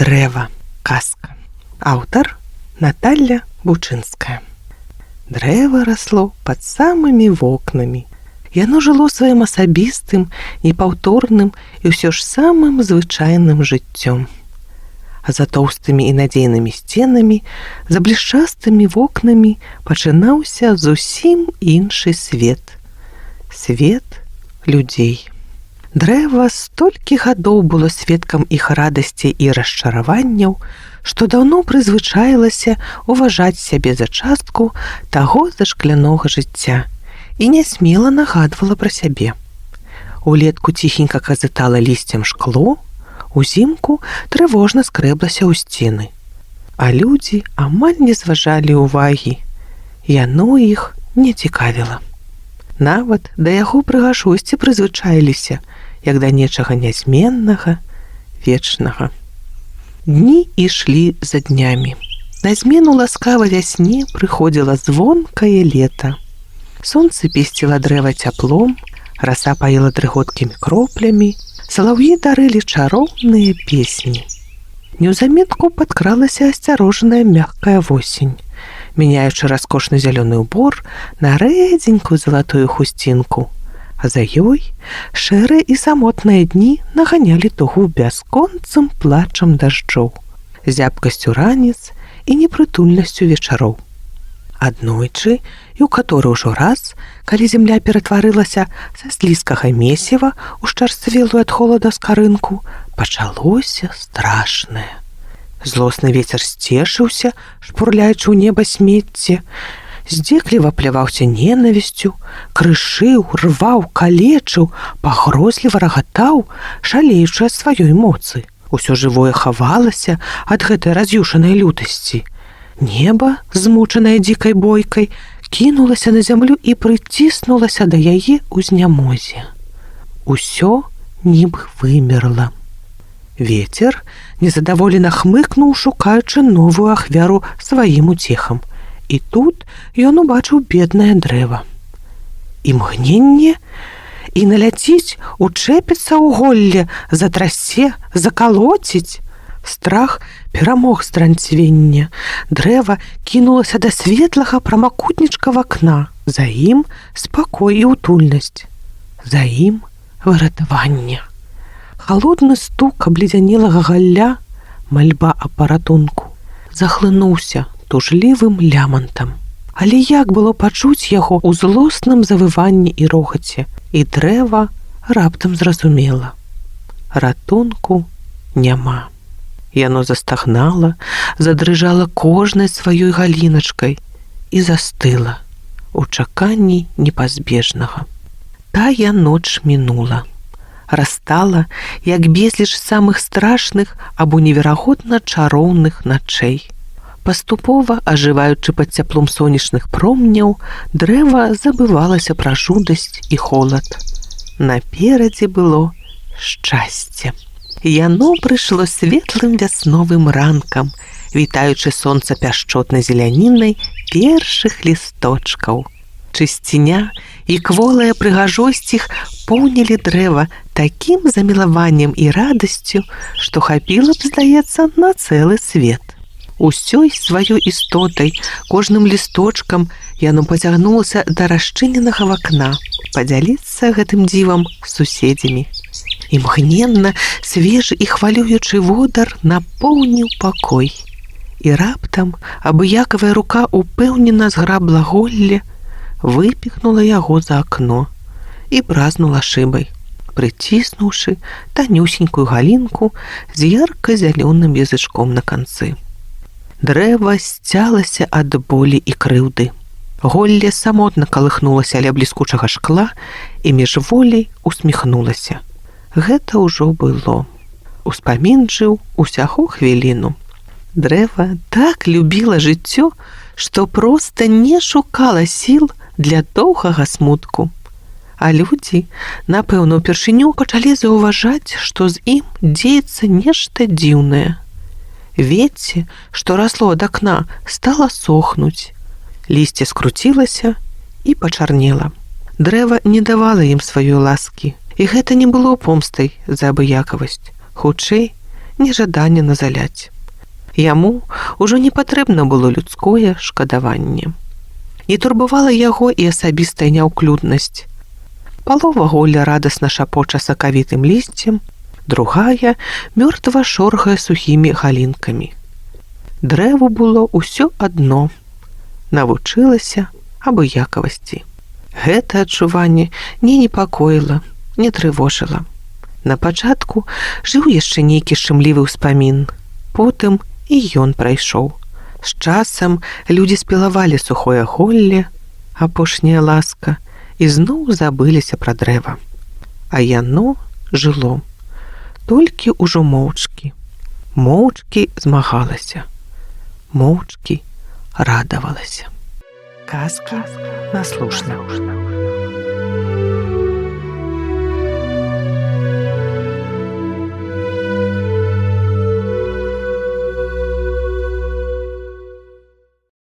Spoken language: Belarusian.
Дрэва. Казка. Аўтар Наталья Бучынская. Дрэва расло пад самымі вокнамі. Яно жыло сваім асабістым, непаўторным і ўсё ж самым звычайным жыццём. А за тоўстымі і надзейнымі сценамі, за блішчастымі вокнамі пачынаўся зусім іншы свет. Свет людзей. Дрэва столькі гадоў было сведкам іх радасці і расчараванняў, што даўно прызвычаілася ўважаць сябе за частку таго зашклянога жыцця і нясмела нагадвала пра сябе. Улетку ціхенька казытала лісцем шкло, узімку трывожна скрэблася ў сцены. А людзі амаль не зважалі ўвагі. Яно іх не цікавіла. Нават да яго прыгажосці прызвычаіліся, як да нечага нязменнага, вечнага. Дні ішлі за днямі. На змену ласкава вясне прыходзіла звонкае лета. Сонце песціла дрэва цяплом, раса паіла дрыготкімі кроплямі, салаўі дарылі чароўныя песні. Неўзаметку падкралася асцярожаная мяккая восень, мяняючы раскошны зялёны ўбор на рэдзенькую залатую хусцінку, а за ёй шэрыя і самотныя дні наганялі тугу бясконцым плачам дажджоў, зябкасцю раніц і непрытульнасцю вечароў. Аднойчы, і ў каторы ўжо раз, калі зямля ператварылася са слізкага месіва ў шчарствелую ад холада скарынку, пачалося страшнае. Злосны вецер сцешыўся, шпурляючы ў неба смецце, здзекліва пляваўся ненавісцю, крышыў, рваў, калечыў, пагрозліва рагатаў, шалеючы ад сваёй моцы. Усё жывое хавалася ад гэтай раз'юшанай лютасці. Неба, змучанае дзікай бойкай, кінулася на зямлю і прыціснулася да яе ў знямозе. Усё нібы вымерла. Вецер незадаволена хмыкнуў, шукаючы новую ахвяру сваім уцехам. І тут ён убачыў беднае дрэва. Імгненне, і наляціць, учэпіцца ў голле, затрасе, закалоціць. Страх перамог странцвення. Дрэва кінулася да светлага прамакутнічка вакна. За ім спакой і утульнасць. За ім выратаванне. Халодны стук абледзянелага галля, мальба аб паратунку, захлынуўся тужлівым лямантам. Але як было пачуць яго ў злосным завыванні і рогаце, і дрэва раптам зразумела. Ратунку няма. Яно застагнала, задрыжала кожнай сваёй галіначкай і застыла у чаканні непазбежнага. Тая ноч мінула. Растала, як безліч самых страшных або неверагодна чароўных начэй. Паступова, ажываючы пад цяплом сонечных промняў, дрэва забывалася пра жудасць і холад. Наперадзе было шчасце. Яно прыйшло светлым вясновым ранкам, вітаючы сонца пяшчотнай зелянінай першых лісточкаў. Чысціня і кволая прыгажосць іх поўнілі дрэва такім замілаваннем і радасцю, што хапіла б, здаецца, на цэлы свет. Усёй сваёй істотай, кожным лісточкам яно пацягнулася да расчыненага вакна, падзяліцца гэтым дзівам з суседзямі. Імгненна свежы і хвалюючы водар напоўніў пакой. І раптам абыякавая рука упэўнена зграбла голле, выпіхнула яго за акно і бразнула шыбай, прыціснуўшы танюсенькую галінку з ярка-зялёным язычком на канцы. Дрэва сцялася ад болі і крыўды. Голле самотна калыхнулася ля бліскучага шкла і міжволей усміхнулася. Гэта ўжо было. Успамін жыў усяго хвіліну. Дрэва так любіла жыццё, што проста не шукала сіл для доўгага смутку. А людзі, напэўна, упершыню пачалі заўважаць, што з ім дзеецца нешта дзіўнае. Вецце, што расло ад акна, стала сохнуць. Лісце скруцілася і пачарнела. Дрэва не давала ім сваёй ласкі, і гэта не было помстай за абыякавасць. Хутчэй, ні жадання назаляць. Яму ўжо не патрэбна было людское шкадаванне. Не турбавала яго і асабістая няўклюднасць. Палова голля радасна шапоча сакавітым лісцем, другая мёртва шоргае сухімі галінкамі. Дрэву было ўсё адно. Навучылася абыякавасці. Гэта адчуванне не непакоіла, не трывожыла. На пачатку жыў яшчэ нейкі шчымлівы ўспамін. Потым і ён прайшоў. З часам людзі спілавалі сухое голле, апошняя ласка, і зноў забыліся пра дрэва. А яно жыло. Толькі ўжо моўчкі. Моўчкі змагалася. Моўчкі радавалася. Казка наслушна.